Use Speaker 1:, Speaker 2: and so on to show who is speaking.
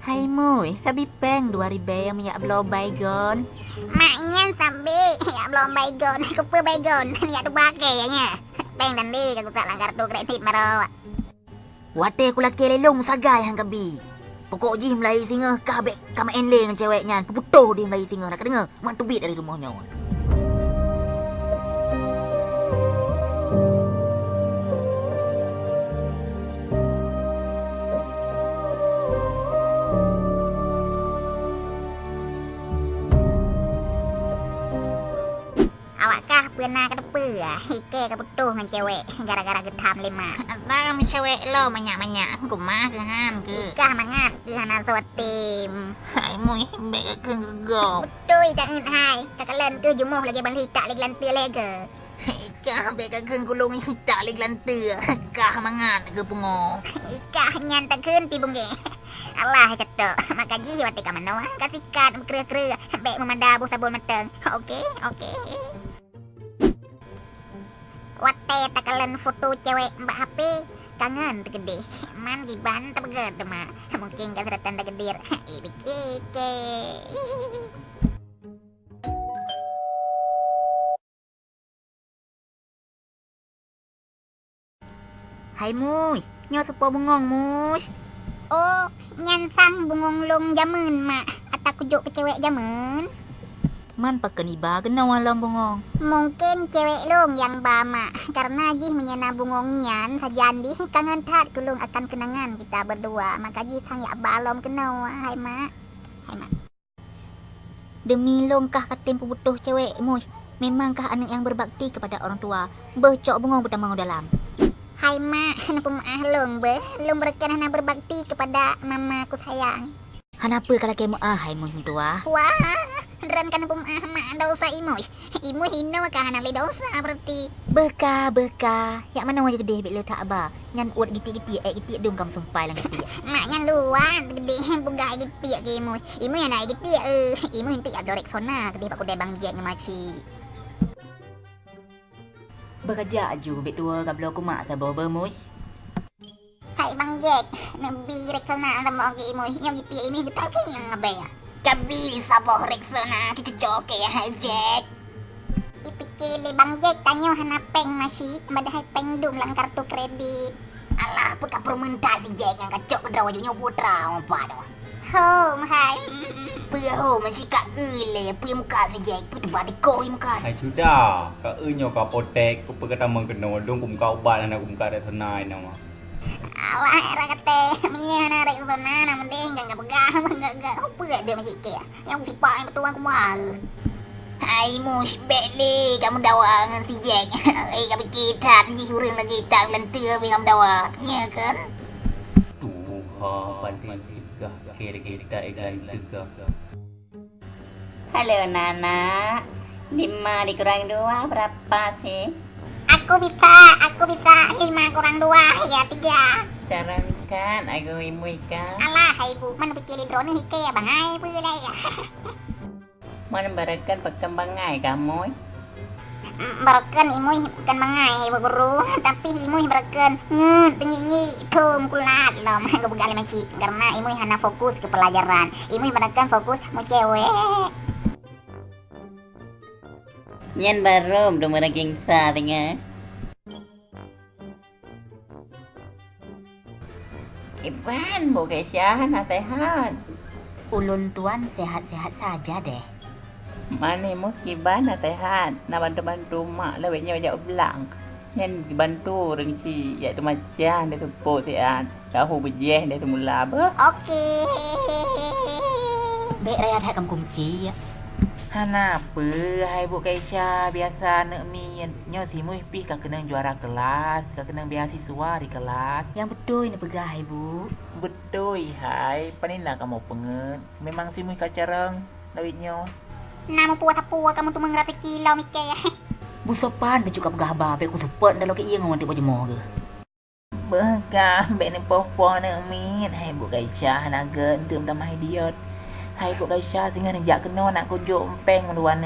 Speaker 1: Hai Mui, sabi peng 2000 yang minyak belum baygon.
Speaker 2: Maknya sampai ya belum baygon, kupu baygon, ya tu pakai ya. Peng dan di aku tak langgar tu kredit maro.
Speaker 1: Wate aku laki lelong sagai hang kabi. Pokok ji Melayu singa kabek kama enle dengan ceweknya. Putuh dia Melayu singa nak dengar. Mantu bit dari rumahnya.
Speaker 2: Awak kah pernah ke tepe hike ke putuh dengan cewek gara-gara getam lima.
Speaker 1: Abang cewek lo banyak-banyak. Aku mah ke han ke.
Speaker 2: Ikah mangat ke hana sotim.
Speaker 1: Hai Mui, bek ke gegop.
Speaker 2: Betul tak nget hai. Kakalan ke jumuh lagi balik tak lagi lantir lagi.
Speaker 1: Ikah bek ke gulung tak lagi lantir. Kah mangat ke pungo.
Speaker 2: Ikah nyan tak kun pi bunge. Allah cetok. Makaji wate ka mano kasikat kreu-kreu bek memanda bu sabun mateng. Okey. Wate takalan foto cewek mbak HP kangen gede. Man di ban tak beget mah. Mungkin ka seratan da gedir. Ibike.
Speaker 1: Hai Mui, nyo sepo bengong mus.
Speaker 2: Oh, nyan sang bungong long jamun mak. Atau kujuk ke cewek jamun.
Speaker 1: Man pakai iba kena walam bengong.
Speaker 2: Mungkin cewek long yang bama karena jih menyana bungong nyan sajan di kangen tat kulung akan kenangan kita berdua. Maka jih sang ya balom kena hai mak.
Speaker 1: Demi longkah katim putuh cewek mus. Memangkah anak yang berbakti kepada orang tua? Becok bengong pertama dalam.
Speaker 2: Hai mak, kenapa maah long berken hana berbakti kepada mamaku sayang.
Speaker 1: Kenapa kalau kamu hai mus tua?
Speaker 2: Wah, ran kenapa maah mak dosa imus. Imus hina kah hana le dosa berarti.
Speaker 1: Beka. Yak mana wajah gede bek letak abah. Nyan uat gitik-gitik gitik dum kam sumpai lang gitik.
Speaker 2: Maknya luan gede buga gitik ke imus. Imus hana gitik imus hintik adorek sona gede pak kudai bang jek ngemaci.
Speaker 1: Bekerja aju bek tua kablo aku mak sabar bermus.
Speaker 2: Hai bang Jack, nabi reksana sama orang imu yang gitu ini kita ke yang ngabe ya. Kabi sabar reksana kita joke ya hai Jack. Ipikir bang Jack tanya hana peng masih, padahal peng dum lang kartu kredit. Alah, puka permental si Jack yang kacok kedraw wajunya putra apa dah. Home hai. Puyo masih kak ule, puyo muka si Jack, puyo badi koi muka.
Speaker 3: Hai sudah, kak nyo kak potek, ku perkata mengkeno dong kum kau ubat anak kum kare senai nama.
Speaker 2: Awak era kate menyana rek zona nama deh enggak pegang enggak apa dia masih ke yang sipak yang betul aku mal. Hai mus beli kamu dawa dengan si Jack. Kami kita di hurung lagi tak lentur kamu dawa. Ya kan?
Speaker 3: Tuhan pantai tegah kira-kira egai tegah.
Speaker 4: Halo Nana, 5 dikurang 2 berapa sih?
Speaker 2: Aku bisa 5 kurang 2 ya 3.
Speaker 4: Cara kan, aku ibu ikan.
Speaker 2: Alah hai bu, mana pikir drone hike ya bang ai boleh ya.
Speaker 4: Mana barakan perkembangan kamu?
Speaker 2: Barakan imu bukan mangai hai guru, tapi imu barakan tinggi tum kulat lom enggak begal macam karena imu hanya fokus ke pelajaran. Imu barakan fokus mau cewek.
Speaker 4: Nyan baru belum ada gengsa tengah. Iban bukan syahan sehat.
Speaker 1: Ulun tuan sehat-sehat saja deh.
Speaker 4: Mana mu iban sehat. Nak bantu-bantu mak lah banyak banyak belang. Nyan dibantu rengci iaitu macam dia tepuk sian. Tahu bejeh dia semula apa?
Speaker 2: Okey.
Speaker 1: Bek raya tak kam kunci ya.
Speaker 5: Hana apa hai Bu Kaisha biasa nak mi nyo si mu pi ka kena juara kelas, ka kena beasiswa di kelas.
Speaker 1: Yang betul ini pegah ibu.
Speaker 5: Betul hai, panina kamu pengen. Memang si mu ka carang lawit nyo.
Speaker 2: Nama puas kamu tu mengrapi kilau mikir ya.
Speaker 1: Bu sopan be juga pegah ba be ku support dalam ke ieu ngomong ti bojemo ke.
Speaker 5: Bekah be ni popo nak mi hai Bu Kaisha naga entum tamah idiot. Hai Bu Kaisha singa nejak kena nak kujuk empeng luar